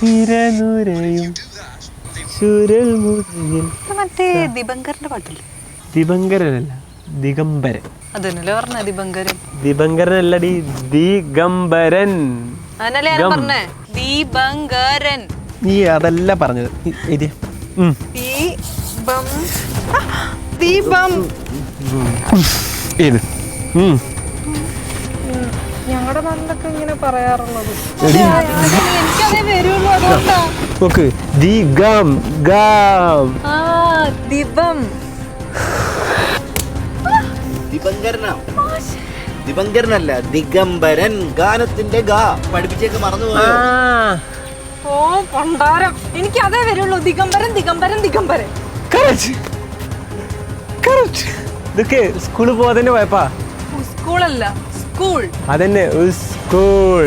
തിരനുരയും ചുരൽ മുറിയിൽ. മറ്റേ ദിബങ്കറിന്റെ പാട്ടില്ലേ? ദിബങ്കരനല്ല, ദിഗംബരൻ. അതന്നല്ലേ പറഞ്ഞ ദിബങ്കരൻ. ദിബങ്കരനല്ലടി, ദിഗംബരൻ. അതന്നല്ലേ ഞാൻ പറഞ്ഞേ, ദീപങ്കരൻ. നീ അതല്ല പറഞ്ഞത്. ദീപം. ഏത് ഞങ്ങളുടെ നാട്ടിലൊക്കെ ഇങ്ങനെ പറയാറുള്ളത്. എനിക്കതേ വരുള്ളൂ, അതുകൊണ്ടാ. നോക്ക്, ദിഗം ഗം. ദിബം. ദിബങ്കരനല്ല, ദിഗംബരൻ. ഗാനത്തിന്റെ ഗാ പഠിപ്പിച്ചേക്ക് മറന്നുപോയോ? ഓ പണ്ടാരം, എനിക്ക് അതേ വരുള്ളൂ. ദിഗംബരൻ ദിഗംബരൻ ദിഗംബരൻ. ഇതൊക്കെ സ്കൂളിൽ പോവാതെ പോയപ്പാ. സ്കൂളല്ല, സ്കൂൾ. അതന്നെ സ്കൂൾ.